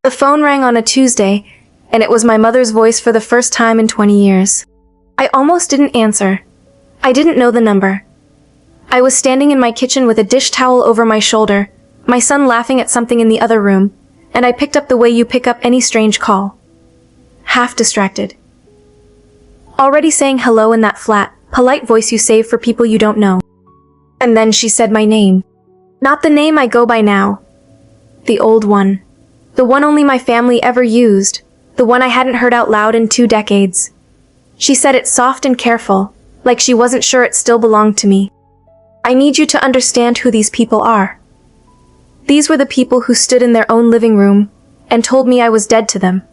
The phone rang on a Tuesday, and it was my mother's voice for the first time in 20 years. I almost didn't answer. I didn't know the number. I was standing in my kitchen with a dish towel over my shoulder, my son laughing at something in the other room, and I picked up the way you pick up any strange call. Half distracted. Already saying hello in that flat, polite voice you save for people you don't know. And then she said my name. Not the name I go by now. The old one. The one only my family ever used. The one I hadn't heard out loud in 2 decades. She said it soft and careful, like she wasn't sure it still belonged to me. I need you to understand who these people are. These were the people who stood in their own living room and told me I was dead to them.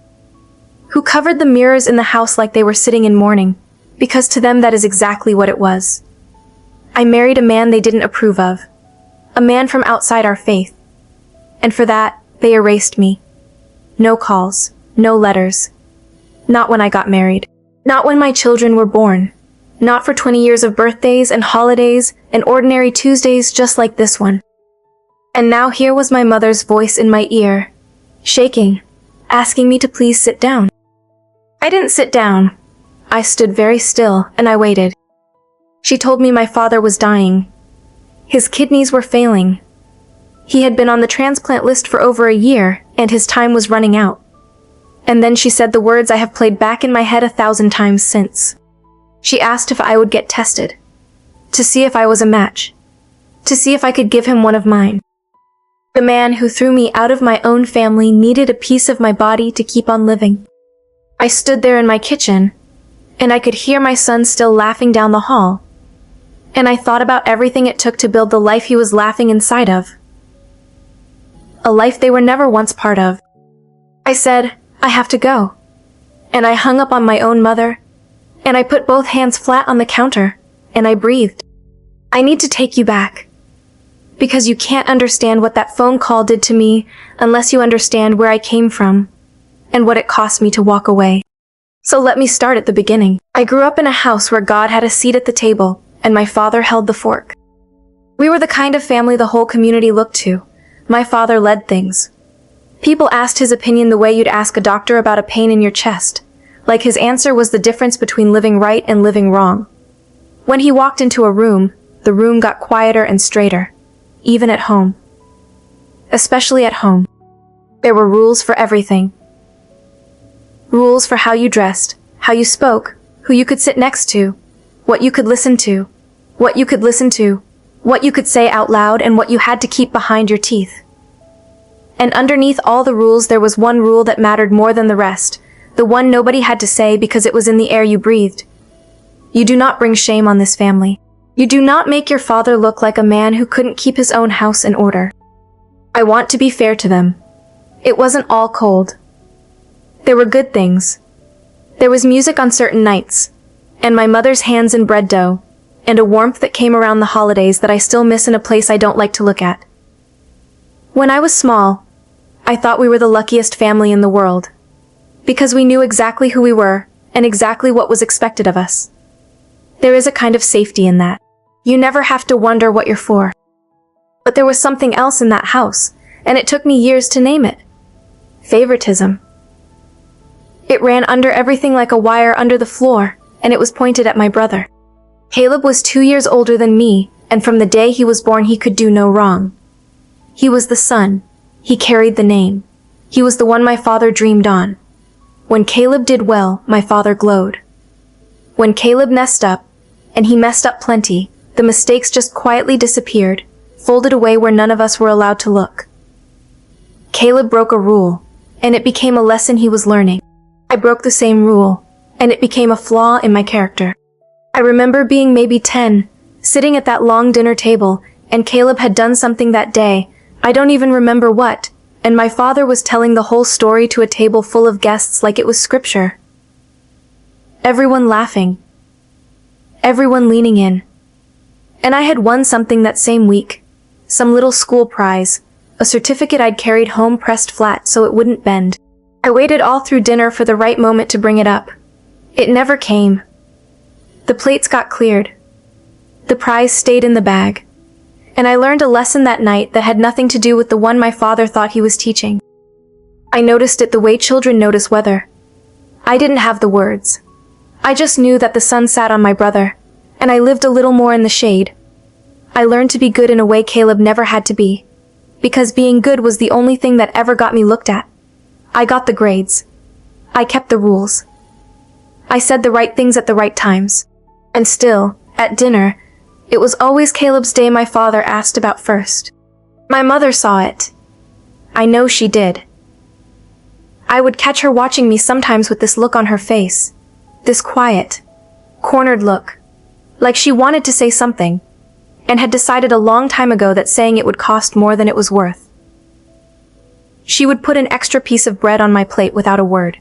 Who covered the mirrors in the house like they were sitting in mourning, because to them that is exactly what it was. I married a man they didn't approve of. A man from outside our faith. And for that, they erased me. No calls, no letters. Not when I got married. Not when my children were born. Not for 20 years of birthdays and holidays and ordinary Tuesdays just like this one. And now here was my mother's voice in my ear, shaking, asking me to please sit down. I didn't sit down. I stood very still and I waited. She told me my father was dying. His kidneys were failing. He had been on the transplant list for over a year and his time was running out. And then she said the words I have played back in my head 1,000 times since. She asked if I would get tested. To see if I was a match. To see if I could give him one of mine. The man who threw me out of my own family needed a piece of my body to keep on living. I stood there in my kitchen, and I could hear my son still laughing down the hall. And I thought about everything it took to build the life he was laughing inside of. A life they were never once part of. I said, I have to go. And I hung up on my own mother, and I put both hands flat on the counter, and I breathed. I need to take you back. Because you can't understand what that phone call did to me unless you understand where I came from and what it cost me to walk away. So let me start at the beginning. I grew up in a house where God had a seat at the table and my father held the fork. We were the kind of family the whole community looked to. My father led things. People asked his opinion the way you'd ask a doctor about a pain in your chest, like his answer was the difference between living right and living wrong. When he walked into a room, the room got quieter and straighter. Even at home. Especially at home. There were rules for everything. Rules for how you dressed, how you spoke, who you could sit next to, what you could listen to, what you could listen to, what you could say out loud, and what you had to keep behind your teeth. And underneath all the rules there was one rule that mattered more than the rest, the one nobody had to say because it was in the air you breathed. You do not bring shame on this family. You do not make your father look like a man who couldn't keep his own house in order. I want to be fair to them. It wasn't all cold. There were good things. There was music on certain nights, and my mother's hands in bread dough, and a warmth that came around the holidays that I still miss in a place I don't like to look at. When I was small, I thought we were the luckiest family in the world, because we knew exactly who we were and exactly what was expected of us. There is a kind of safety in that. You never have to wonder what you're for. But there was something else in that house, and it took me years to name it. Favoritism. It ran under everything like a wire under the floor, and it was pointed at my brother. Caleb was 2 years older than me, and from the day he was born he could do no wrong. He was the son. He carried the name. He was the one my father dreamed on. When Caleb did well, my father glowed. When Caleb messed up, and he messed up plenty, the mistakes just quietly disappeared, folded away where none of us were allowed to look. Caleb broke a rule, and it became a lesson he was learning. I broke the same rule, and it became a flaw in my character. I remember being maybe 10, sitting at that long dinner table, and Caleb had done something that day, I don't even remember what, and my father was telling the whole story to a table full of guests like it was scripture. Everyone laughing. Everyone leaning in. And I had won something that same week. Some little school prize. A certificate I'd carried home pressed flat so it wouldn't bend. I waited all through dinner for the right moment to bring it up. It never came. The plates got cleared. The prize stayed in the bag. And I learned a lesson that night that had nothing to do with the one my father thought he was teaching. I noticed it the way children notice weather. I didn't have the words. I just knew that the sun sat on my brother, and I lived a little more in the shade. I learned to be good in a way Caleb never had to be, because being good was the only thing that ever got me looked at. I got the grades. I kept the rules. I said the right things at the right times. And still, at dinner, it was always Caleb's day my father asked about first. My mother saw it. I know she did. I would catch her watching me sometimes with this look on her face. This quiet, cornered look. Like she wanted to say something, and had decided a long time ago that saying it would cost more than it was worth. She would put an extra piece of bread on my plate without a word.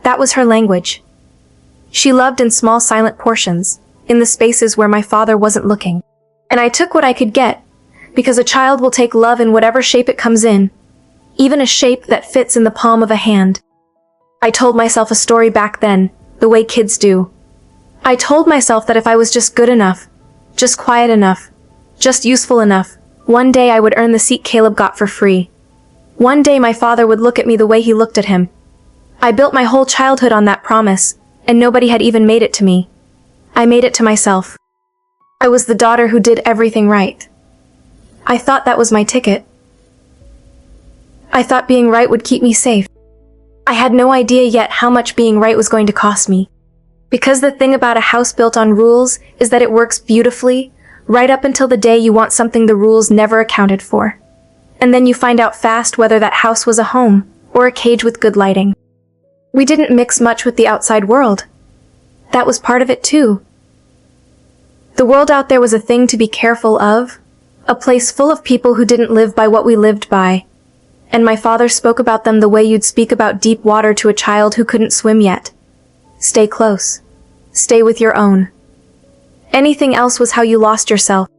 That was her language. She loved in small silent portions, in the spaces where my father wasn't looking. And I took what I could get, because a child will take love in whatever shape it comes in, even a shape that fits in the palm of a hand. I told myself a story back then, the way kids do. I told myself that if I was just good enough, just quiet enough, just useful enough, one day I would earn the seat Caleb got for free. One day my father would look at me the way he looked at him. I built my whole childhood on that promise, and nobody had even made it to me. I made it to myself. I was the daughter who did everything right. I thought that was my ticket. I thought being right would keep me safe. I had no idea yet how much being right was going to cost me. Because the thing about a house built on rules is that it works beautifully, right up until the day you want something the rules never accounted for. And then you find out fast whether that house was a home, or a cage with good lighting. We didn't mix much with the outside world. That was part of it too. The world out there was a thing to be careful of, a place full of people who didn't live by what we lived by. And my father spoke about them the way you'd speak about deep water to a child who couldn't swim yet. Stay close. Stay with your own. Anything else was how you lost yourself.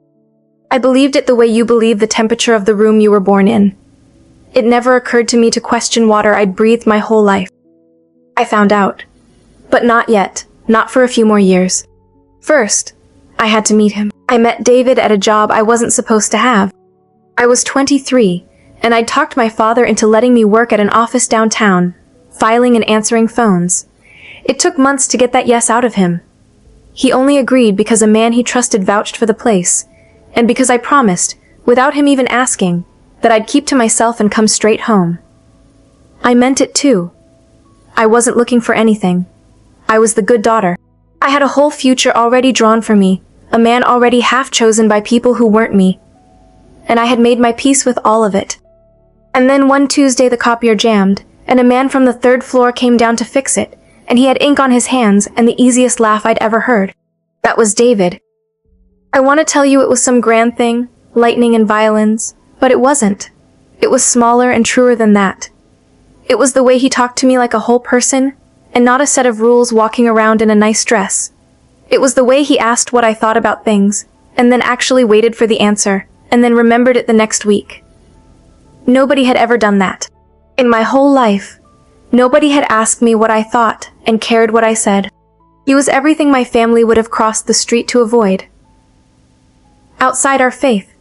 I believed it the way you believe the temperature of the room you were born in. It never occurred to me to question water I'd breathed my whole life. I found out. But not yet. Not for a few more years. First, I had to meet him. I met David at a job I wasn't supposed to have. I was 23, and I'd talked my father into letting me work at an office downtown, filing and answering phones. It took months to get that yes out of him. He only agreed because a man he trusted vouched for the place, and because I promised, without him even asking, that I'd keep to myself and come straight home. I meant it too. I wasn't looking for anything. I was the good daughter. I had a whole future already drawn for me, a man already half chosen by people who weren't me. And I had made my peace with all of it. And then one Tuesday the copier jammed, and a man from the 3rd floor came down to fix it, and he had ink on his hands and the easiest laugh I'd ever heard. That was David. I want to tell you it was some grand thing, lightning and violins, but it wasn't. It was smaller and truer than that. It was the way he talked to me like a whole person, and not a set of rules walking around in a nice dress. It was the way he asked what I thought about things, and then actually waited for the answer, and then remembered it the next week. Nobody had ever done that. In my whole life, nobody had asked me what I thought and cared what I said. He was everything my family would have crossed the street to avoid. Outside our faith.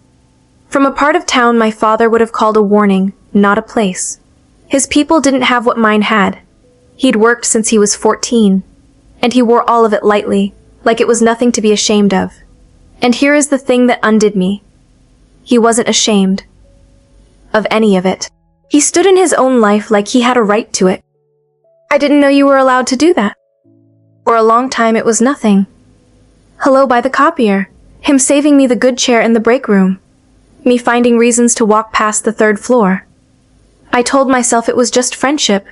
From a part of town my father would have called a warning, not a place. His people didn't have what mine had. He'd worked since he was 14, and he wore all of it lightly, like it was nothing to be ashamed of. And here is the thing that undid me. He wasn't ashamed of any of it. He stood in his own life like he had a right to it. I didn't know you were allowed to do that. For a long time it was nothing. Hello by the copier, him saving me the good chair in the break room, me finding reasons to walk past the 3rd floor. I told myself it was just friendship,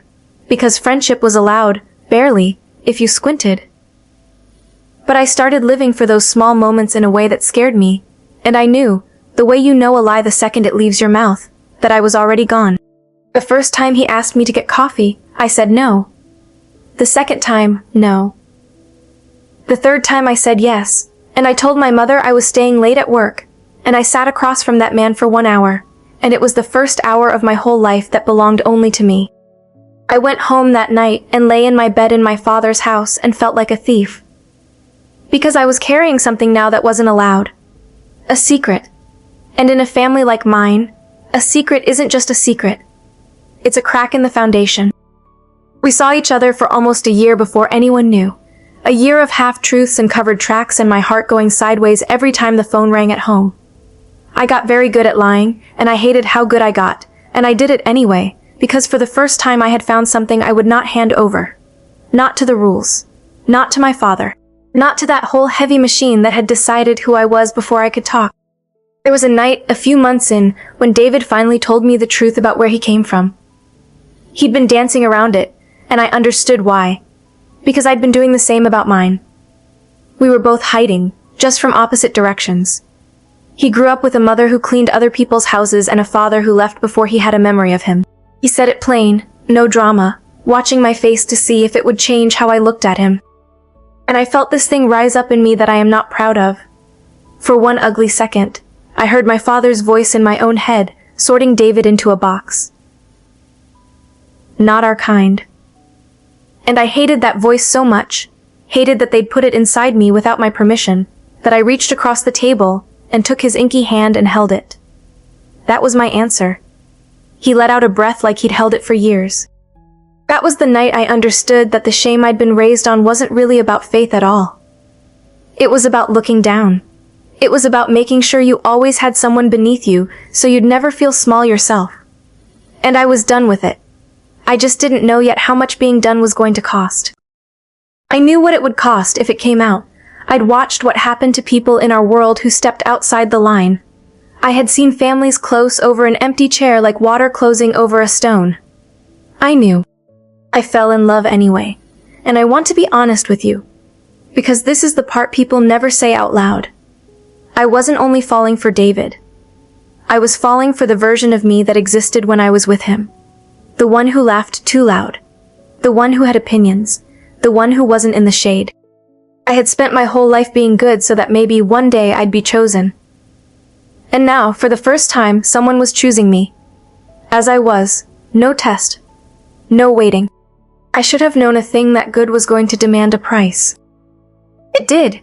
because friendship was allowed, barely, if you squinted. But I started living for those small moments in a way that scared me, and I knew, the way you know a lie the second it leaves your mouth, that I was already gone. The first time he asked me to get coffee, I said no. The second time, no. The third time I said yes, and I told my mother I was staying late at work, and I sat across from that man for 1 hour, and it was the first hour of my whole life that belonged only to me. I went home that night and lay in my bed in my father's house and felt like a thief. Because I was carrying something now that wasn't allowed. A secret. And in a family like mine, a secret isn't just a secret. It's a crack in the foundation. We saw each other for almost a year before anyone knew. A year of half-truths and covered tracks and my heart going sideways every time the phone rang at home. I got very good at lying, and I hated how good I got, and I did it anyway, because for the first time I had found something I would not hand over. Not to the rules. Not to my father. Not to that whole heavy machine that had decided who I was before I could talk. There was a night, a few months in, when David finally told me the truth about where he came from. He'd been dancing around it, and I understood why. Because I'd been doing the same about mine. We were both hiding, just from opposite directions. He grew up with a mother who cleaned other people's houses and a father who left before he had a memory of him. He said it plain, no drama, watching my face to see if it would change how I looked at him. And I felt this thing rise up in me that I am not proud of. For one ugly second, I heard my father's voice in my own head, sorting David into a box. Not our kind. And I hated that voice so much, hated that they'd put it inside me without my permission, that I reached across the table and took his inky hand and held it. That was my answer. He let out a breath like he'd held it for years. That was the night I understood that the shame I'd been raised on wasn't really about faith at all. It was about looking down. It was about making sure you always had someone beneath you so you'd never feel small yourself. And I was done with it. I just didn't know yet how much being done was going to cost. I knew what it would cost if it came out. I'd watched what happened to people in our world who stepped outside the line. I had seen families close over an empty chair like water closing over a stone. I knew. I fell in love anyway. And I want to be honest with you. Because this is the part people never say out loud. I wasn't only falling for David. I was falling for the version of me that existed when I was with him. The one who laughed too loud. The one who had opinions. The one who wasn't in the shade. I had spent my whole life being good so that maybe one day I'd be chosen. And now, for the first time, someone was choosing me. As I was. No test. No waiting. I should have known a thing that good was going to demand a price. It did.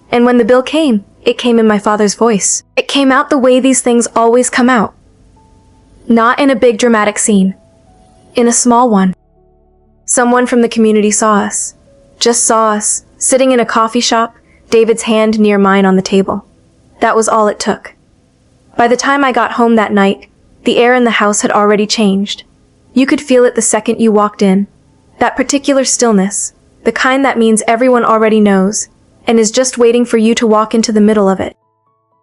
And when the bill came, it came in my father's voice. It came out the way these things always come out. Not in a big dramatic scene. In a small one. Someone from the community saw us. Just saw us, sitting in a coffee shop, David's hand near mine on the table. That was all it took. By the time I got home that night, the air in the house had already changed. You could feel it the second you walked in. That particular stillness, the kind that means everyone already knows, and is just waiting for you to walk into the middle of it.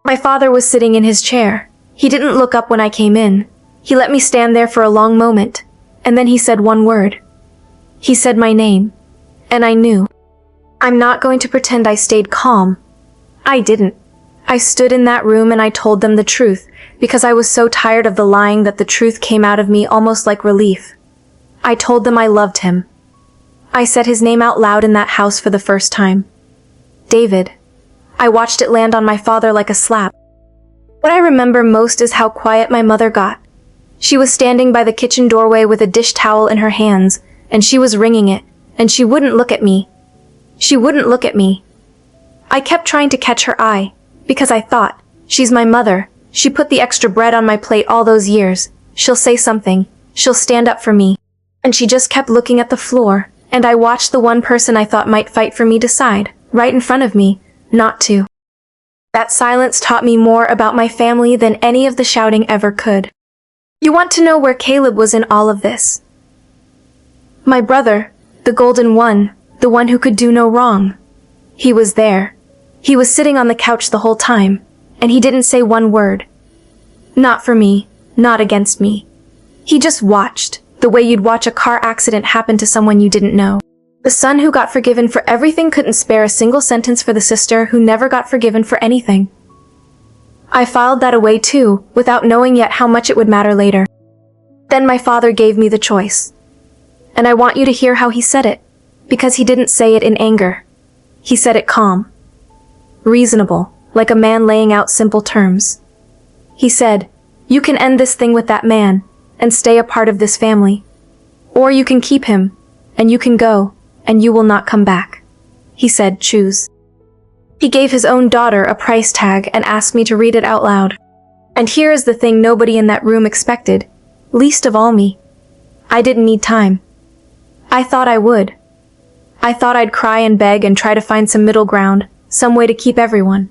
My father was sitting in his chair. He didn't look up when I came in. He let me stand there for a long moment, and then he said one word. He said my name, and I knew. I'm not going to pretend I stayed calm. I didn't. I stood in that room and I told them the truth, because I was so tired of the lying that the truth came out of me almost like relief. I told them I loved him. I said his name out loud in that house for the first time. David. I watched it land on my father like a slap. What I remember most is how quiet my mother got. She was standing by the kitchen doorway with a dish towel in her hands, and she was wringing it, and she wouldn't look at me. She wouldn't look at me. I kept trying to catch her eye, because I thought, she's my mother. She put the extra bread on my plate all those years. She'll say something. She'll stand up for me. And she just kept looking at the floor, and I watched the one person I thought might fight for me decide, right in front of me, not to. That silence taught me more about my family than any of the shouting ever could. You want to know where Caleb was in all of this? My brother, the golden one, the one who could do no wrong. He was there. He was sitting on the couch the whole time, and he didn't say one word. Not for me, not against me. He just watched, the way you'd watch a car accident happen to someone you didn't know. The son who got forgiven for everything couldn't spare a single sentence for the sister who never got forgiven for anything. I filed that away too, without knowing yet how much it would matter later. Then my father gave me the choice. And I want you to hear how he said it, because he didn't say it in anger. He said it calm. Reasonable, like a man laying out simple terms. He said, you can end this thing with that man, and stay a part of this family. Or you can keep him, and you can go, and you will not come back. He said, choose. He gave his own daughter a price tag and asked me to read it out loud. And here is the thing nobody in that room expected, least of all me. I didn't need time. I thought I would. I thought I'd cry and beg and try to find some middle ground, some way to keep everyone.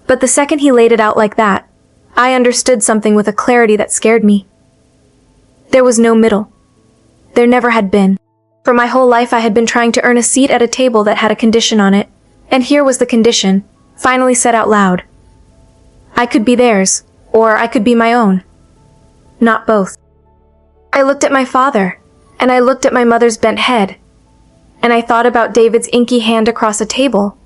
But the second he laid it out like that, I understood something with a clarity that scared me. There was no middle. There never had been. For my whole life I had been trying to earn a seat at a table that had a condition on it, and here was the condition, finally said out loud. I could be theirs, or I could be my own. Not both. I looked at my father, and I looked at my mother's bent head, and I thought about David's inky hand across a table,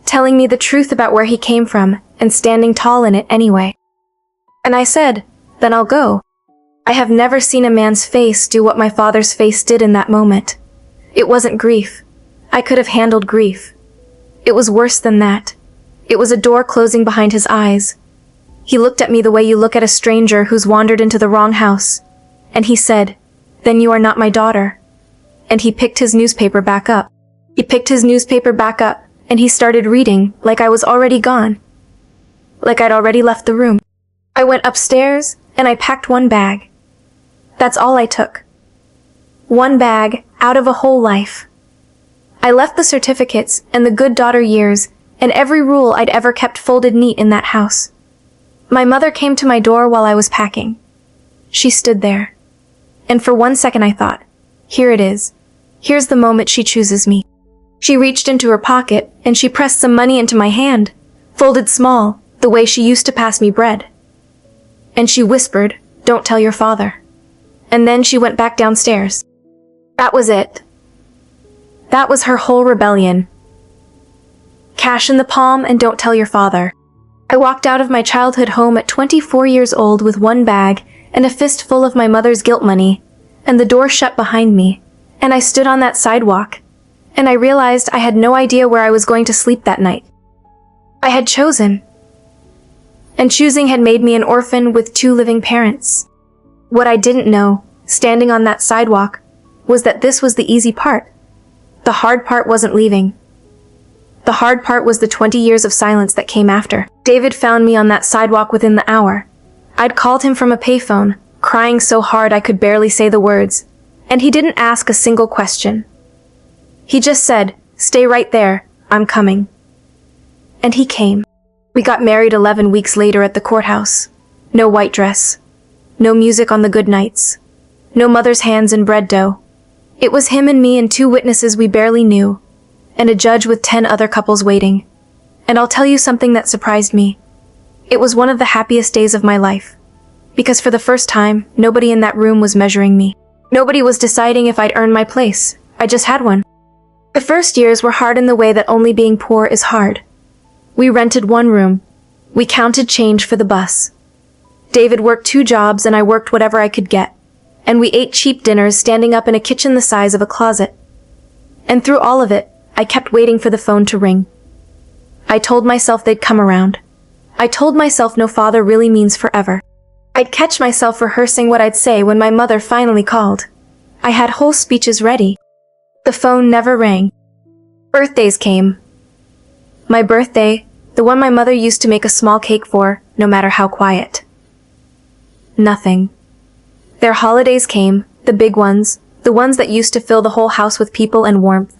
telling me the truth about where he came from and standing tall in it anyway. And I said, then I'll go. I have never seen a man's face do what my father's face did in that moment. It wasn't grief. I could have handled grief. It was worse than that. It was a door closing behind his eyes. He looked at me the way you look at a stranger who's wandered into the wrong house, and he said, then you are not my daughter. And he picked his newspaper back up. And he started reading like I was already gone. Like I'd already left the room. I went upstairs and I packed one bag. That's all I took. One bag out of a whole life. I left the certificates and the good daughter years and every rule I'd ever kept folded neat in that house. My mother came to my door while I was packing. She stood there. And for 1 second I thought, here it is. Here's the moment she chooses me. She reached into her pocket and she pressed some money into my hand, folded small, the way she used to pass me bread. And she whispered, don't tell your father. And then she went back downstairs. That was it. That was her whole rebellion. Cash in the palm and don't tell your father. I walked out of my childhood home at 24 years old with one bag and a fistful of my mother's guilt money, and the door shut behind me, and I stood on that sidewalk, and I realized I had no idea where I was going to sleep that night. I had chosen. And choosing had made me an orphan with 2 living parents. What I didn't know, standing on that sidewalk, was that this was the easy part. The hard part wasn't leaving. The hard part was the 20 years of silence that came after. David found me on that sidewalk within the hour. I'd called him from a payphone, crying so hard I could barely say the words, and he didn't ask a single question. He just said, stay right there, I'm coming. And he came. We got married 11 weeks later at the courthouse. No white dress. No music on the good nights. No mother's hands in bread dough. It was him and me and 2 witnesses we barely knew, and a judge with 10 other couples waiting. And I'll tell you something that surprised me. It was one of the happiest days of my life. Because for the first time, nobody in that room was measuring me. Nobody was deciding if I'd earned my place. I just had one. The first years were hard in the way that only being poor is hard. We rented 1 room. We counted change for the bus. David worked 2 jobs and I worked whatever I could get. And we ate cheap dinners standing up in a kitchen the size of a closet. And through all of it, I kept waiting for the phone to ring. I told myself they'd come around. I told myself no father really means forever. I'd catch myself rehearsing what I'd say when my mother finally called. I had whole speeches ready. The phone never rang. Birthdays came. My birthday, the one my mother used to make a small cake for, no matter how quiet. Nothing. Their holidays came, the big ones, the ones that used to fill the whole house with people and warmth.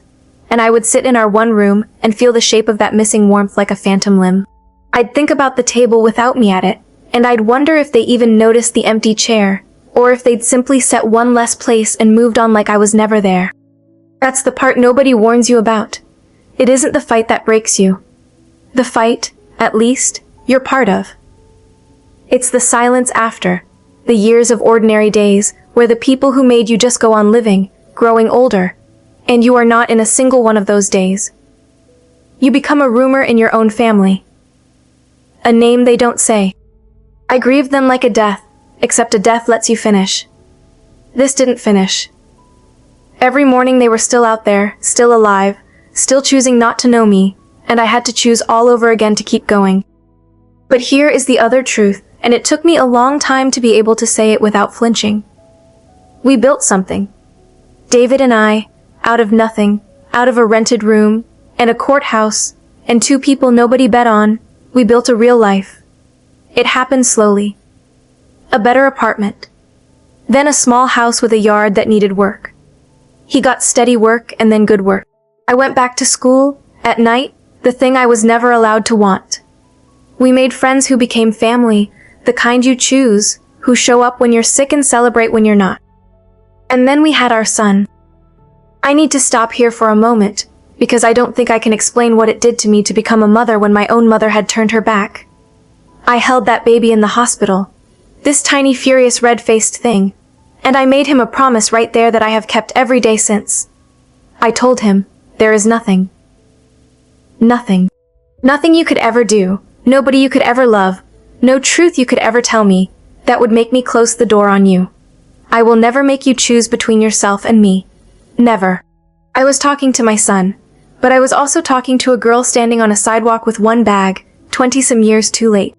And I would sit in our one room and feel the shape of that missing warmth like a phantom limb. I'd think about the table without me at it, and I'd wonder if they even noticed the empty chair, or if they'd simply set one less place and moved on like I was never there. That's the part nobody warns you about. It isn't the fight that breaks you. The fight, at least, you're part of. It's the silence after, the years of ordinary days, where the people who made you just go on living, growing older, and you are not in a single one of those days. You become a rumor in your own family. A name they don't say. I grieved them like a death, except a death lets you finish. This didn't finish. Every morning they were still out there, still alive, still choosing not to know me, and I had to choose all over again to keep going. But here is the other truth, and it took me a long time to be able to say it without flinching. We built something. David and I, out of nothing, out of a rented room, and a courthouse, and 2 people nobody bet on, we built a real life. It happened slowly. A better apartment. Then a small house with a yard that needed work. He got steady work and then good work. I went back to school, at night, the thing I was never allowed to want. We made friends who became family, the kind you choose, who show up when you're sick and celebrate when you're not. And then we had our son. I need to stop here for a moment, because I don't think I can explain what it did to me to become a mother when my own mother had turned her back. I held that baby in the hospital, this tiny furious red-faced thing, and I made him a promise right there that I have kept every day since. I told him, there is nothing. Nothing. Nothing you could ever do, nobody you could ever love, no truth you could ever tell me, that would make me close the door on you. I will never make you choose between yourself and me. Never. I was talking to my son, but I was also talking to a girl standing on a sidewalk with one bag, 20-some years too late.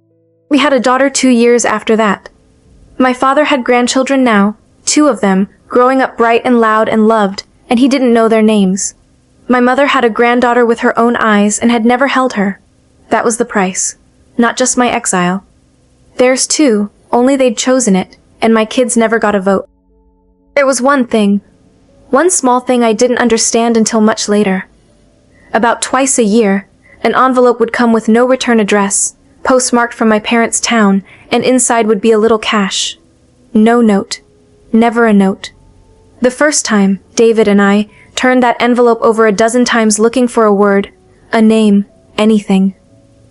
We had a daughter 2 years after that. My father had grandchildren now, 2 of them, growing up bright and loud and loved, and he didn't know their names. My mother had a granddaughter with her own eyes and had never held her. That was the price. Not just my exile. Theirs too, only they'd chosen it, and my kids never got a vote. There was one small thing I didn't understand until much later. About twice a year, an envelope would come with no return address, postmarked from my parents' town, and inside would be a little cash. No note. Never a note. The first time, David and I turned that envelope over a dozen times looking for a word, a name, anything.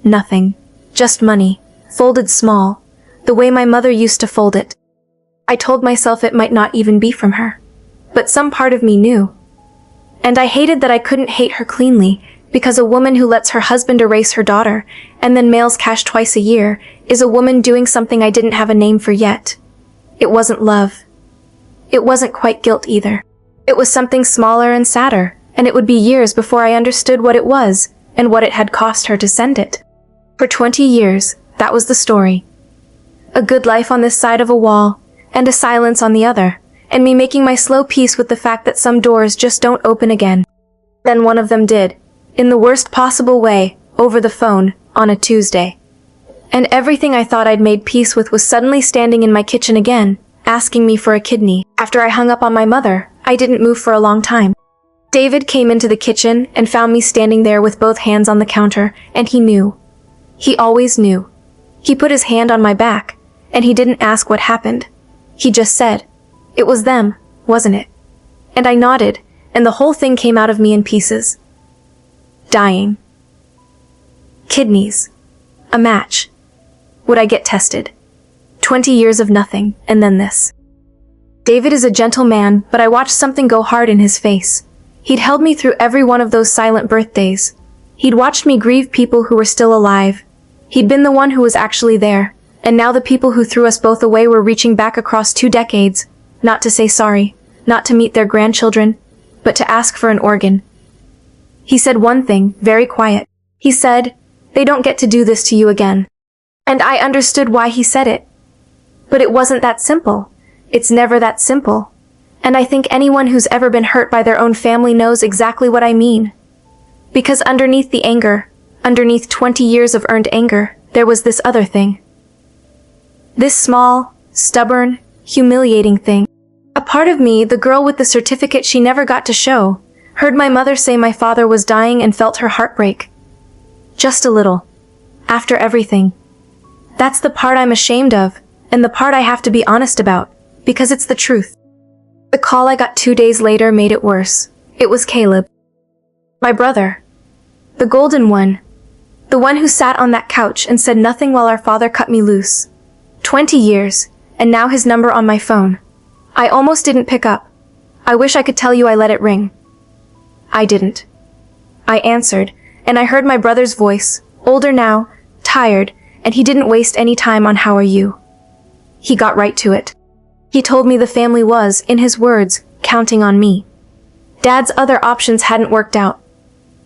Nothing. Just money, folded small, the way my mother used to fold it. I told myself it might not even be from her. But some part of me knew. And I hated that I couldn't hate her cleanly, because a woman who lets her husband erase her daughter, and then mails cash twice a year, is a woman doing something I didn't have a name for yet. It wasn't love. It wasn't quite guilt either. It was something smaller and sadder, and it would be years before I understood what it was, and what it had cost her to send it. For 20 years, that was the story. A good life on this side of a wall, and a silence on the other, and me making my slow peace with the fact that some doors just don't open again. Then one of them did, in the worst possible way, over the phone, on a Tuesday. And everything I thought I'd made peace with was suddenly standing in my kitchen again, asking me for a kidney. After I hung up on my mother, I didn't move for a long time. David came into the kitchen and found me standing there with both hands on the counter, and he knew. He always knew. He put his hand on my back, and he didn't ask what happened. He just said, "It was them, wasn't it?" And I nodded, and the whole thing came out of me in pieces. Dying. Kidneys. A match. Would I get tested? 20 years of nothing, and then this. David is a gentle man, but I watched something go hard in his face. He'd held me through every one of those silent birthdays. He'd watched me grieve people who were still alive. He'd been the one who was actually there, and now the people who threw us both away were reaching back across 2 decades, not to say sorry, not to meet their grandchildren, but to ask for an organ. He said one thing, very quiet. He said, "They don't get to do this to you again." And I understood why he said it. But it wasn't that simple. It's never that simple. And I think anyone who's ever been hurt by their own family knows exactly what I mean. Because underneath the anger, underneath 20 years of earned anger, there was this other thing. This small, stubborn, humiliating thing. A part of me, the girl with the certificate she never got to show, heard my mother say my father was dying and felt her heart break. Just a little. After everything. That's the part I'm ashamed of, and the part I have to be honest about, because it's the truth. The call I got 2 days later made it worse. It was Caleb. My brother. The golden one. The one who sat on that couch and said nothing while our father cut me loose. 20 years, and now his number on my phone. I almost didn't pick up. I wish I could tell you I let it ring. I didn't. I answered, and I heard my brother's voice, older now, tired, and he didn't waste any time on "How are you?" He got right to it. He told me the family was, in his words, counting on me. Dad's other options hadn't worked out.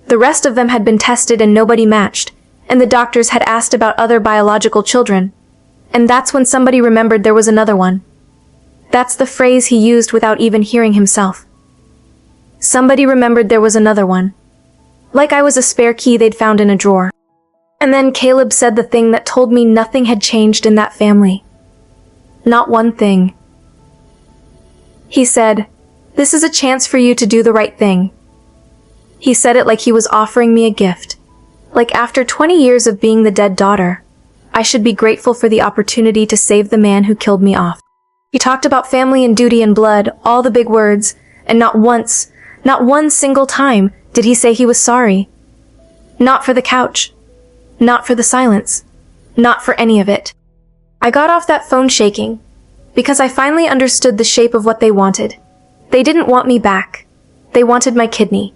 The rest of them had been tested and nobody matched, and the doctors had asked about other biological children. And that's when somebody remembered there was another one. That's the phrase he used without even hearing himself. Somebody remembered there was another one. Like I was a spare key they'd found in a drawer. And then Caleb said the thing that told me nothing had changed in that family. Not one thing. He said, "This is a chance for you to do the right thing." He said it like he was offering me a gift. Like after 20 years of being the dead daughter, I should be grateful for the opportunity to save the man who killed me off. He talked about family and duty and blood, all the big words, and not once, not one single time, did he say he was sorry. Not for the couch. Not for the silence. Not for any of it. I got off that phone shaking, because I finally understood the shape of what they wanted. They didn't want me back. They wanted my kidney.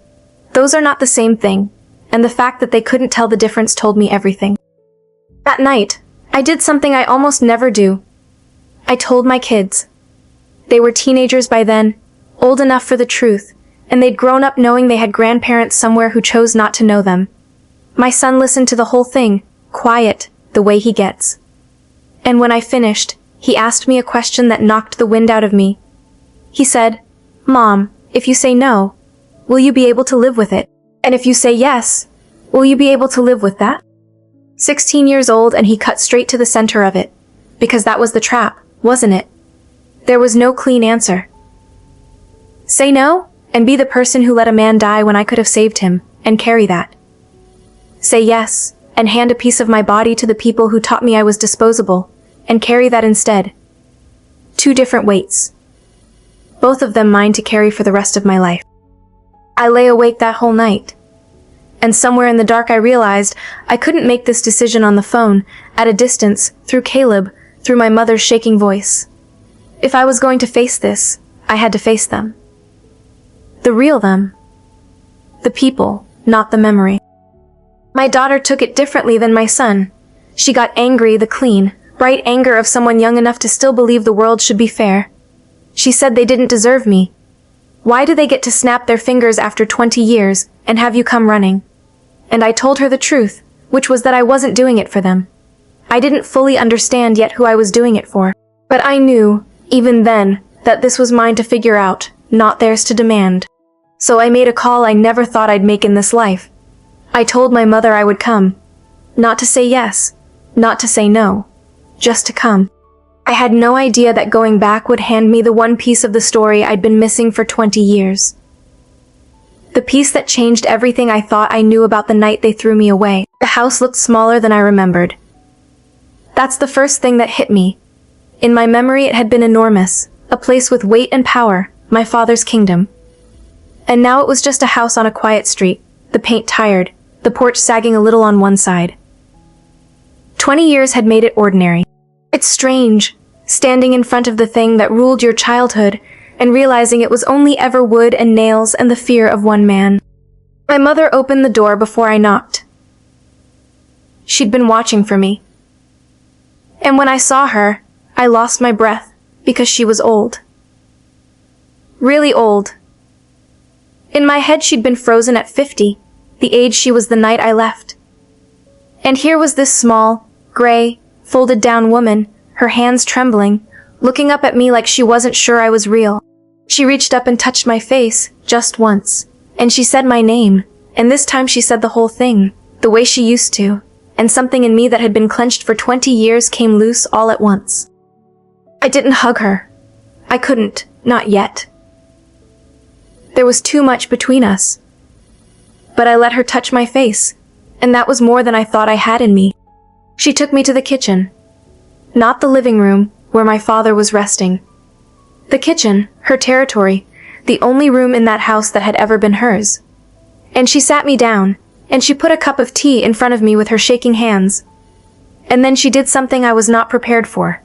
Those are not the same thing, and the fact that they couldn't tell the difference told me everything. That night, I did something I almost never do. I told my kids. They were teenagers by then, old enough for the truth, and they'd grown up knowing they had grandparents somewhere who chose not to know them. My son listened to the whole thing, quiet, the way he gets. And when I finished, he asked me a question that knocked the wind out of me. He said, "Mom, if you say no, will you be able to live with it? And if you say yes, will you be able to live with that?" 16 years old, and he cut straight to the center of it, because that was the trap, wasn't it? There was no clean answer. Say no, and be the person who let a man die when I could have saved him, and carry that. Say yes, and hand a piece of my body to the people who taught me I was disposable, and carry that instead. Two different weights. Both of them mine to carry for the rest of my life. I lay awake that whole night. And somewhere in the dark I realized I couldn't make this decision on the phone, at a distance, through Caleb, through my mother's shaking voice. If I was going to face this, I had to face them. The real them. The people, not the memory. My daughter took it differently than my son. She got angry, the clean, bright anger of someone young enough to still believe the world should be fair. She said they didn't deserve me. Why do they get to snap their fingers after 20 years and have you come running? And I told her the truth, which was that I wasn't doing it for them. I didn't fully understand yet who I was doing it for. But I knew, even then, that this was mine to figure out, not theirs to demand. So I made a call I never thought I'd make in this life. I told my mother I would come. Not to say yes, not to say no, just to come. I had no idea that going back would hand me the one piece of the story I'd been missing for 20 years. The piece that changed everything I thought I knew about the night they threw me away. The house looked smaller than I remembered. That's the first thing that hit me. In my memory it had been enormous, a place with weight and power, my father's kingdom. And now it was just a house on a quiet street, the paint tired, the porch sagging a little on one side. 20 years had made it ordinary. It's strange, standing in front of the thing that ruled your childhood and realizing it was only ever wood and nails and the fear of one man. My mother opened the door before I knocked. She'd been watching for me. And when I saw her, I lost my breath because she was old. Really old. In my head she'd been frozen at 50, the age she was the night I left. And here was this small, gray, folded down woman, her hands trembling, looking up at me like she wasn't sure I was real. She reached up and touched my face, just once, and she said my name, and this time she said the whole thing, the way she used to, and something in me that had been clenched for 20 years came loose all at once. I didn't hug her. I couldn't, not yet. There was too much between us. But I let her touch my face, and that was more than I thought I had in me. She took me to the kitchen. Not the living room, where my father was resting. The kitchen, her territory, the only room in that house that had ever been hers. And she sat me down, and she put a cup of tea in front of me with her shaking hands. And then she did something I was not prepared for.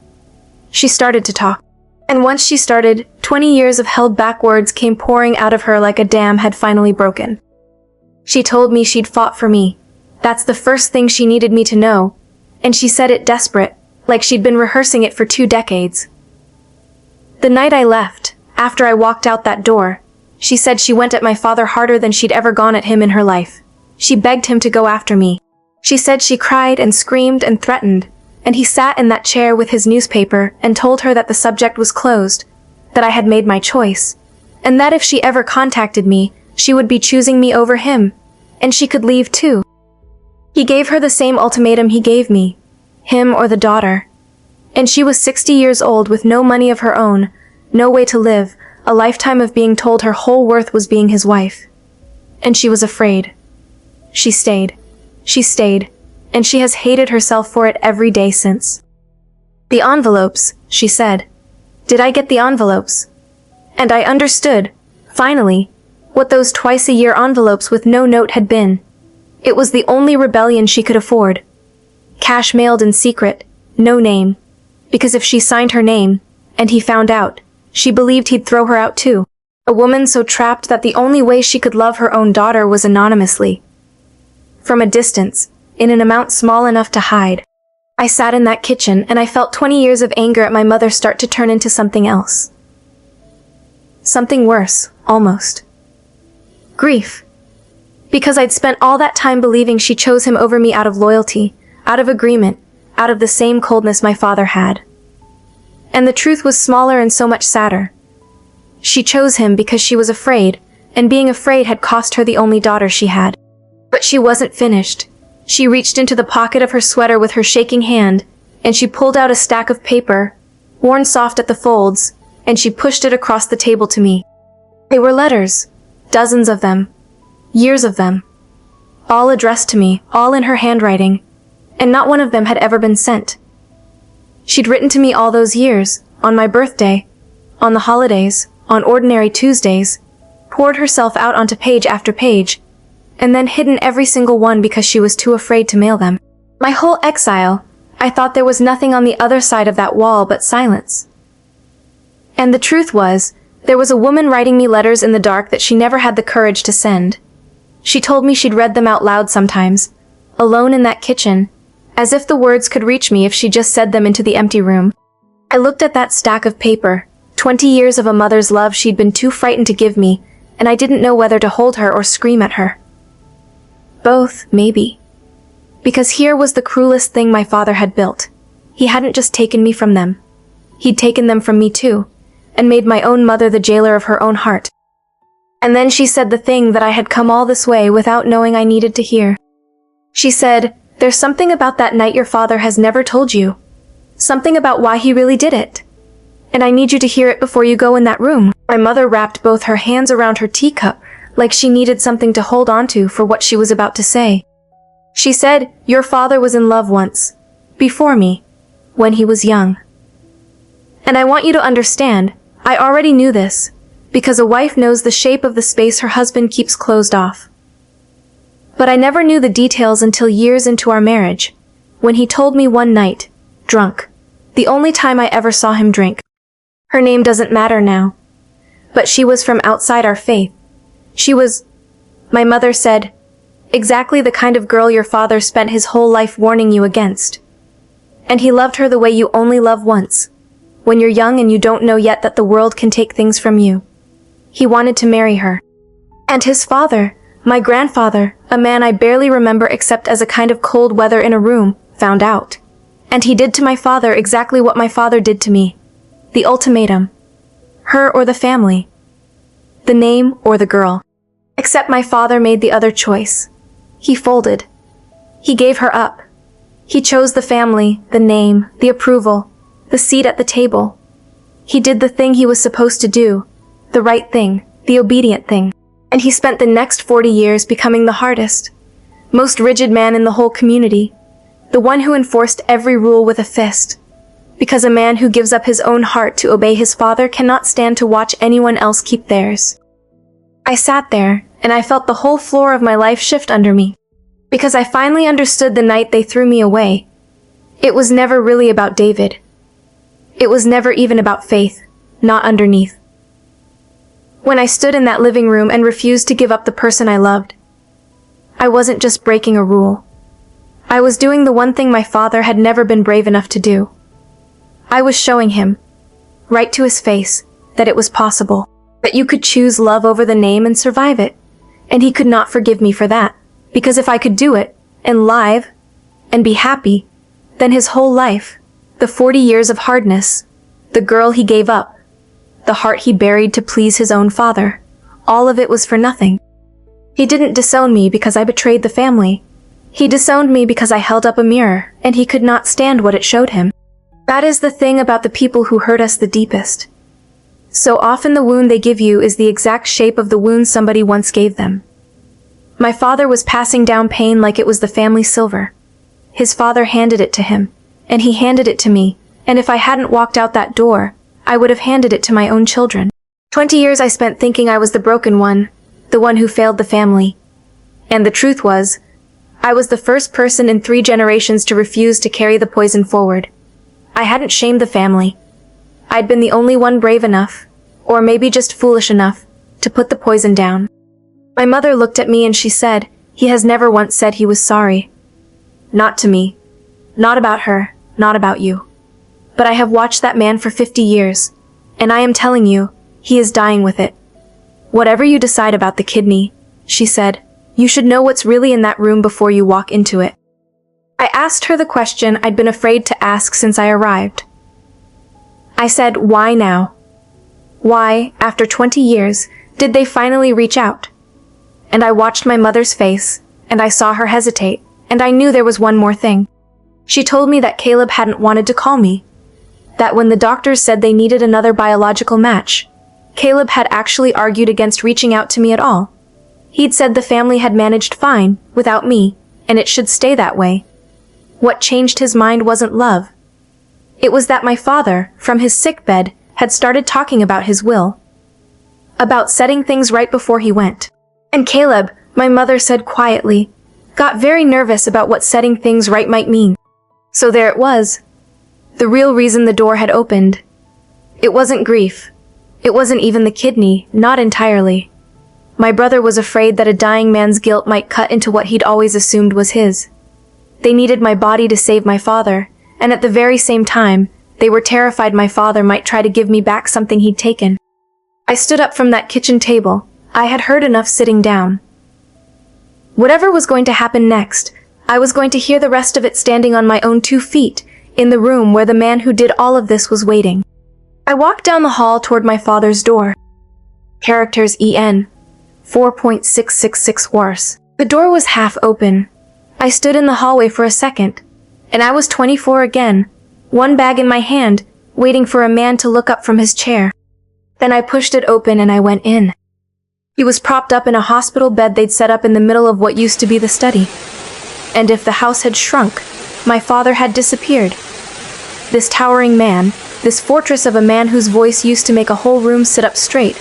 She started to talk. And once she started, 20 years of held-back words came pouring out of her like a dam had finally broken. She told me she'd fought for me. That's the first thing she needed me to know. And she said it desperate, like she'd been rehearsing it for 2 decades. The night I left, after I walked out that door, she said she went at my father harder than she'd ever gone at him in her life. She begged him to go after me. She said she cried and screamed and threatened, and he sat in that chair with his newspaper and told her that the subject was closed, that I had made my choice, and that if she ever contacted me, she would be choosing me over him, and she could leave too. He gave her the same ultimatum he gave me, him or the daughter. And she was 60 years old with no money of her own, no way to live, a lifetime of being told her whole worth was being his wife. And she was afraid. She stayed. She stayed. And she has hated herself for it every day since. The envelopes, she said. Did I get the envelopes? And I understood, finally, what those twice-a-year envelopes with no note had been. It was the only rebellion she could afford. Cash mailed in secret, no name. Because if she signed her name, and he found out, she believed he'd throw her out too. A woman so trapped that the only way she could love her own daughter was anonymously. From a distance, in an amount small enough to hide. I sat in that kitchen and I felt 20 years of anger at my mother start to turn into something else. Something worse, almost. Grief. Because I'd spent all that time believing she chose him over me out of loyalty, out of agreement, out of the same coldness my father had. And the truth was smaller and so much sadder. She chose him because she was afraid, and being afraid had cost her the only daughter she had. But she wasn't finished. She reached into the pocket of her sweater with her shaking hand, and she pulled out a stack of paper, worn soft at the folds, and she pushed it across the table to me. They were letters, dozens of them, years of them, all addressed to me, all in her handwriting, and not one of them had ever been sent. She'd written to me all those years, on my birthday, on the holidays, on ordinary Tuesdays, poured herself out onto page after page, and then hidden every single one because she was too afraid to mail them. My whole exile, I thought there was nothing on the other side of that wall but silence. And the truth was, there was a woman writing me letters in the dark that she never had the courage to send. She told me she'd read them out loud sometimes, alone in that kitchen, as if the words could reach me if she just said them into the empty room. I looked at that stack of paper, 20 years of a mother's love she'd been too frightened to give me, and I didn't know whether to hold her or scream at her. Both, maybe. Because here was the cruelest thing my father had built. He hadn't just taken me from them. He'd taken them from me too, and made my own mother the jailer of her own heart. And then she said the thing that I had come all this way without knowing I needed to hear. She said, "There's something about that night your father has never told you. Something about why he really did it. And I need you to hear it before you go in that room." My mother wrapped both her hands around her teacup, like she needed something to hold onto for what she was about to say. She said, "Your father was in love once. Before me. When he was young. And I want you to understand, I already knew this, because a wife knows the shape of the space her husband keeps closed off. But I never knew the details until years into our marriage, when he told me one night, drunk, the only time I ever saw him drink. Her name doesn't matter now. But she was from outside our faith. She was, my mother said, exactly the kind of girl your father spent his whole life warning you against. And he loved her the way you only love once, when you're young and you don't know yet that the world can take things from you. He wanted to marry her. And his father, my grandfather, a man I barely remember except as a kind of cold weather in a room, found out. And he did to my father exactly what my father did to me. The ultimatum. Her or the family. The name or the girl. Except my father made the other choice. He folded. He gave her up. He chose the family, the name, the approval, the seat at the table. He did the thing he was supposed to do, the right thing, the obedient thing. And he spent the next 40 years becoming the hardest, most rigid man in the whole community, the one who enforced every rule with a fist. Because a man who gives up his own heart to obey his father cannot stand to watch anyone else keep theirs. I sat there, and I felt the whole floor of my life shift under me. Because I finally understood the night they threw me away. It was never really about David. It was never even about Faith, not underneath. When I stood in that living room and refused to give up the person I loved, I wasn't just breaking a rule. I was doing the one thing my father had never been brave enough to do. I was showing him, right to his face, that it was possible, that you could choose love over the name and survive it. And he could not forgive me for that, because if I could do it, and live, and be happy, then his whole life, the 40 years of hardness, the girl he gave up, the heart he buried to please his own father, all of it was for nothing. He didn't disown me because I betrayed the family. He disowned me because I held up a mirror, and he could not stand what it showed him. That is the thing about the people who hurt us the deepest. So often the wound they give you is the exact shape of the wound somebody once gave them. My father was passing down pain like it was the family silver. His father handed it to him, and he handed it to me, and if I hadn't walked out that door, I would have handed it to my own children. 20 years I spent thinking I was the broken one, the one who failed the family. And the truth was, I was the first person in 3 generations to refuse to carry the poison forward. I hadn't shamed the family. I'd been the only one brave enough, or maybe just foolish enough, to put the poison down. My mother looked at me and she said, "He has never once said he was sorry." Not to me. Not about her. Not about you. But I have watched that man for 50 years, and I am telling you, he is dying with it. Whatever you decide about the kidney, she said, you should know what's really in that room before you walk into it. I asked her the question I'd been afraid to ask since I arrived. I said, why now? Why, after 20 years, did they finally reach out? And I watched my mother's face, and I saw her hesitate, and I knew there was one more thing. She told me that Caleb hadn't wanted to call me. That when the doctors said they needed another biological match, Caleb had actually argued against reaching out to me at all. He'd said the family had managed fine, without me, and it should stay that way. What changed his mind wasn't love. It was that my father, from his sickbed, had started talking about his will. About setting things right before he went. And Caleb, my mother said quietly, got very nervous about what setting things right might mean. So there it was. The real reason the door had opened. It wasn't grief. It wasn't even the kidney, not entirely. My brother was afraid that a dying man's guilt might cut into what he'd always assumed was his. They needed my body to save my father, and at the very same time, they were terrified my father might try to give me back something he'd taken. I stood up from that kitchen table. I had heard enough sitting down. Whatever was going to happen next, I was going to hear the rest of it standing on my own 2 feet, in the room where the man who did all of this was waiting. I walked down the hall toward my father's door. Characters EN. 4.666 worse. The door was half open. I stood in the hallway for a second, and I was 24 again, one bag in my hand, waiting for a man to look up from his chair. Then I pushed it open and I went in. He was propped up in a hospital bed they'd set up in the middle of what used to be the study. And if the house had shrunk, my father had disappeared. This towering man, this fortress of a man whose voice used to make a whole room sit up straight,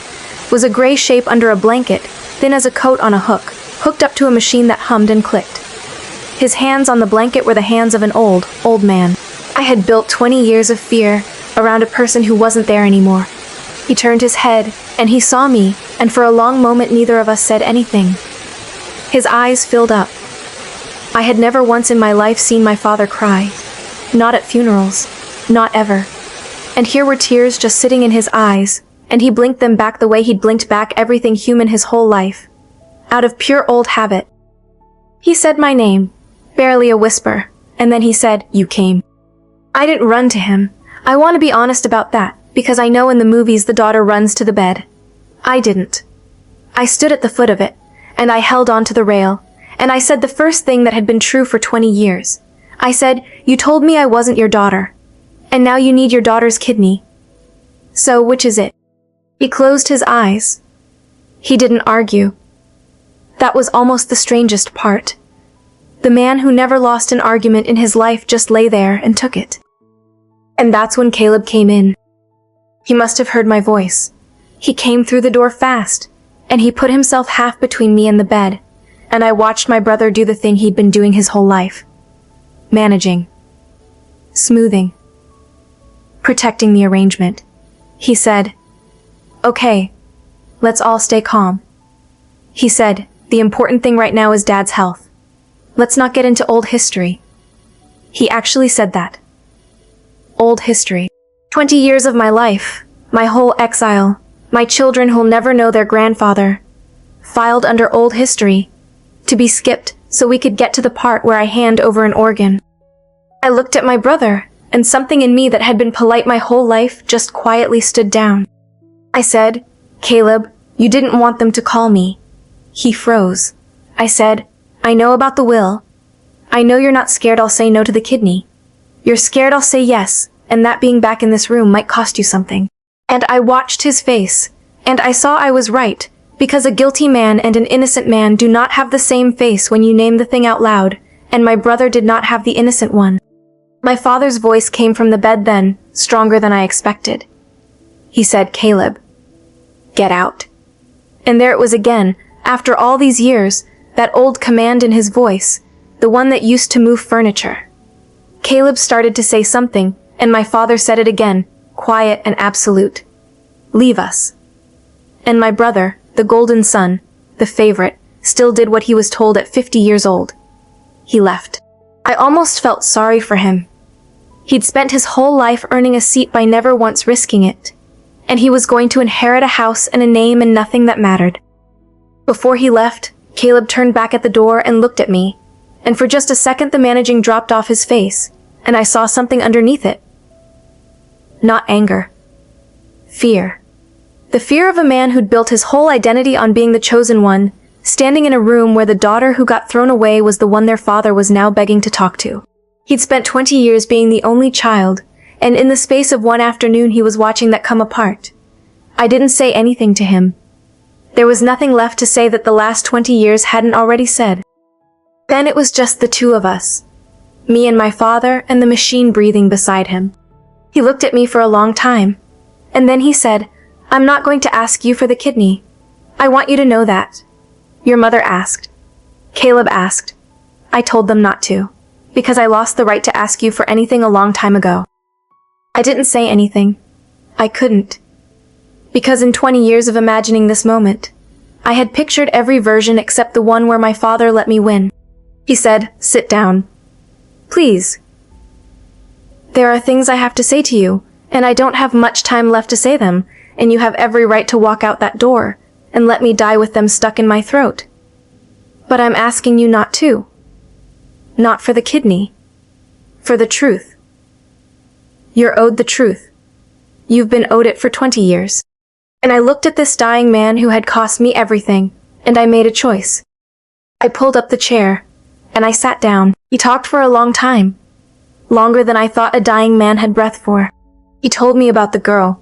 was a gray shape under a blanket, thin as a coat on a hook, hooked up to a machine that hummed and clicked. His hands on the blanket were the hands of an old man. I had built 20 years of fear around a person who wasn't there anymore. He turned his head, and he saw me, and for a long moment neither of us said anything. His eyes filled up. I had never once in my life seen my father cry. Not at funerals. Not ever. And here were tears just sitting in his eyes, and he blinked them back the way he'd blinked back everything human his whole life. Out of pure old habit. He said my name, barely a whisper, and then he said, "You came." I didn't run to him. I want to be honest about that, because I know in the movies the daughter runs to the bed. I didn't. I stood at the foot of it, and I held on to the rail, and I said the first thing that had been true for 20 years. I said, "You told me I wasn't your daughter, and now you need your daughter's kidney. So which is it?" He closed his eyes. He didn't argue. That was almost the strangest part. The man who never lost an argument in his life just lay there and took it. And that's when Caleb came in. He must have heard my voice. He came through the door fast, and he put himself half between me and the bed, and I watched my brother do the thing he'd been doing his whole life. Managing. Smoothing. Protecting the arrangement. He said, "Okay, let's all stay calm." He said, "The important thing right now is Dad's health. Let's not get into old history." He actually said that. Old history. 20 years of my life, my whole exile, my children who'll never know their grandfather, filed under old history, to be skipped so we could get to the part where I hand over an organ. I looked at my brother, and something in me that had been polite my whole life just quietly stood down. I said, "Caleb, you didn't want them to call me." He froze. I said, "I know about the will. I know you're not scared I'll say no to the kidney. You're scared I'll say yes, and that being back in this room might cost you something. And I watched his face, and I saw I was right, because a guilty man and an innocent man do not have the same face when you name the thing out loud, and my brother did not have the innocent one. My father's voice came from the bed then, stronger than I expected. He said, "Caleb, get out." And there it was again, after all these years, that old command in his voice, the one that used to move furniture. Caleb started to say something, and my father said it again, quiet and absolute. "Leave us." And my brother, the golden son, the favorite, still did what he was told at 50 years old. He left. I almost felt sorry for him. He'd spent his whole life earning a seat by never once risking it. And he was going to inherit a house and a name and nothing that mattered. Before he left, Caleb turned back at the door and looked at me. And for just a second the managing dropped off his face, and I saw something underneath it. Not anger. Fear. The fear of a man who'd built his whole identity on being the chosen one, standing in a room where the daughter who got thrown away was the one their father was now begging to talk to. He'd spent 20 years being the only child, and in the space of one afternoon he was watching that come apart. I didn't say anything to him. There was nothing left to say that the last 20 years hadn't already said. Then it was just the two of us. Me and my father and the machine breathing beside him. He looked at me for a long time, and then he said, "I'm not going to ask you for the kidney. I want you to know that." Your mother asked. Caleb asked. I told them not to, because I lost the right to ask you for anything a long time ago. I didn't say anything. I couldn't. Because in 20 years of imagining this moment, I had pictured every version except the one where my father let me win. He said, "Sit down. Please. There are things I have to say to you, and I don't have much time left to say them, and you have every right to walk out that door and let me die with them stuck in my throat. But I'm asking you not to. Not for the kidney. For the truth. You're owed the truth. You've been owed it for 20 years. And I looked at this dying man who had cost me everything, and I made a choice. I pulled up the chair, and I sat down. He talked for a long time. Longer than I thought a dying man had breath for. He told me about the girl.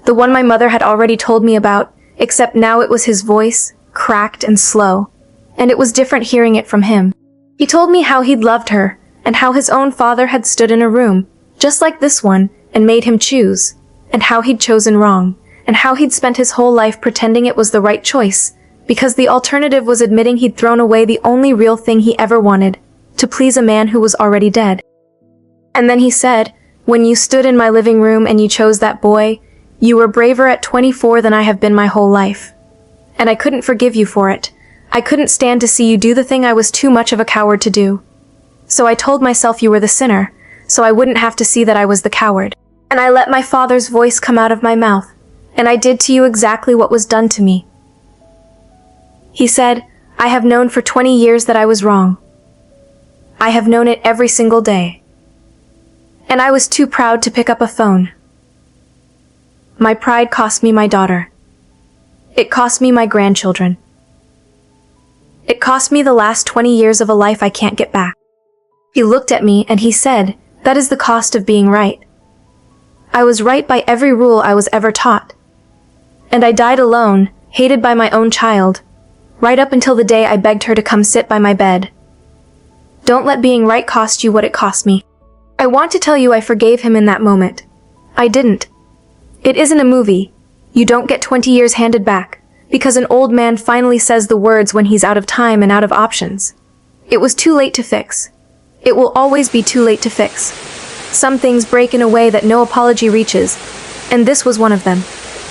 The one my mother had already told me about, except now it was his voice, cracked and slow, and it was different hearing it from him. He told me how he'd loved her, and how his own father had stood in a room, just like this one, and made him choose, and how he'd chosen wrong, and how he'd spent his whole life pretending it was the right choice, because the alternative was admitting he'd thrown away the only real thing he ever wanted, to please a man who was already dead. And then he said, "When you stood in my living room and you chose that boy, you were braver at 24 than I have been my whole life. And I couldn't forgive you for it. I couldn't stand to see you do the thing I was too much of a coward to do. So I told myself you were the sinner, so I wouldn't have to see that I was the coward. And I let my father's voice come out of my mouth, and I did to you exactly what was done to me." He said, "I have known for 20 years that I was wrong. I have known it every single day. And I was too proud to pick up a phone. My pride cost me my daughter. It cost me my grandchildren. It cost me the last 20 years of a life I can't get back." He looked at me and he said, "That is the cost of being right." I was right by every rule I was ever taught. And I died alone, hated by my own child, right up until the day I begged her to come sit by my bed. Don't let being right cost you what it cost me. I want to tell you I forgave him in that moment. I didn't. It isn't a movie. You don't get 20 years handed back, because an old man finally says the words when he's out of time and out of options. It was too late to fix. It will always be too late to fix. Some things break in a way that no apology reaches, and this was one of them.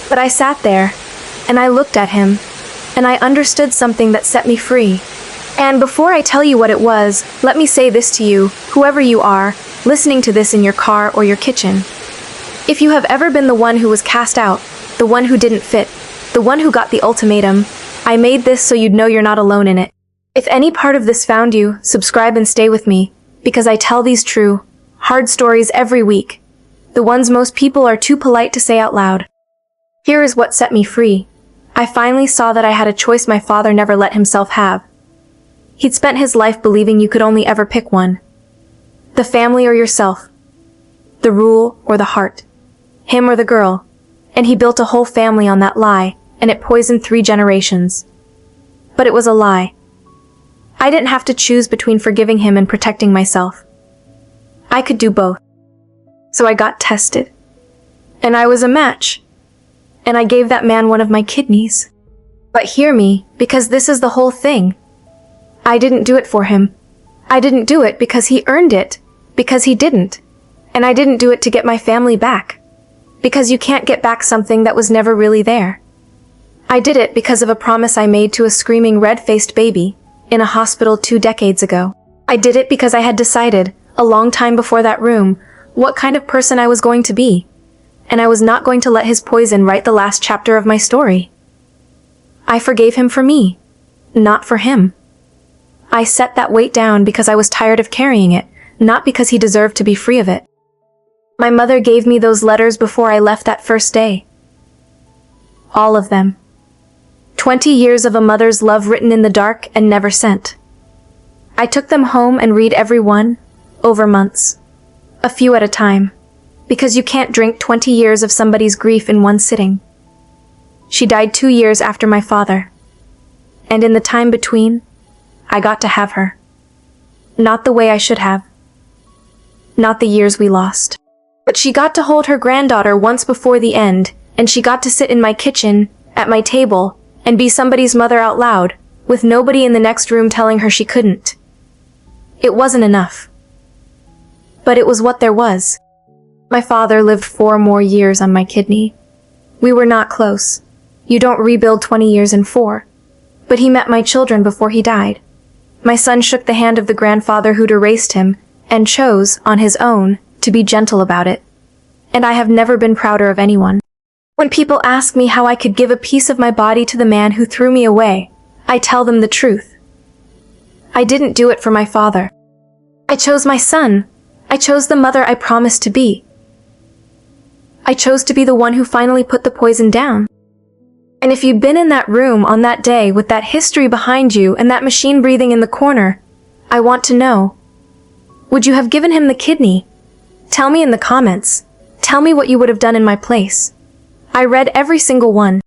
But I sat there, and I looked at him, and I understood something that set me free. And before I tell you what it was, let me say this to you, whoever you are, listening to this in your car or your kitchen. If you have ever been the one who was cast out, the one who didn't fit, the one who got the ultimatum, I made this so you'd know you're not alone in it. If any part of this found you, subscribe and stay with me, because I tell these true, hard stories every week, the ones most people are too polite to say out loud. Here is what set me free. I finally saw that I had a choice my father never let himself have. He'd spent his life believing you could only ever pick one. The family or yourself. The rule or the heart. Him or the girl. and he built a whole family on that lie, and it poisoned 3 generations. But it was a lie. I didn't have to choose between forgiving him and protecting myself. I could do both. So I got tested. And I was a match. And I gave that man one of my kidneys. But hear me, because this is the whole thing. I didn't do it for him. I didn't do it because he earned it. Because he didn't. And I didn't do it to get my family back. Because you can't get back something that was never really there. I did it because of a promise I made to a screaming red-faced baby in a hospital 2 decades ago. I did it because I had decided, a long time before that room, what kind of person I was going to be. And I was not going to let his poison write the last chapter of my story. I forgave him for me, not for him. I set that weight down because I was tired of carrying it, not because he deserved to be free of it. My mother gave me those letters before I left that first day. All of them. 20 years of a mother's love written in the dark and never sent. I took them home and read every one, over months. A few at a time. Because you can't drink 20 years of somebody's grief in one sitting. She died 2 years after my father. And in the time between, I got to have her. Not the way I should have. Not the years we lost. But she got to hold her granddaughter once before the end, and she got to sit in my kitchen, at my table, and be somebody's mother out loud, with nobody in the next room telling her she couldn't. It wasn't enough. But it was what there was. My father lived 4 more years on my kidney. We were not close. You don't rebuild 20 years in 4. But he met my children before he died. My son shook the hand of the grandfather who'd erased him, and chose, on his own, to be gentle about it. And I have never been prouder of anyone. When people ask me how I could give a piece of my body to the man who threw me away, I tell them the truth. I didn't do it for my father. I chose my son. I chose the mother I promised to be. I chose to be the one who finally put the poison down. And if you'd been in that room on that day with that history behind you and that machine breathing in the corner, I want to know. Would you have given him the kidney? Tell me in the comments. Tell me what you would have done in my place. I read every single one.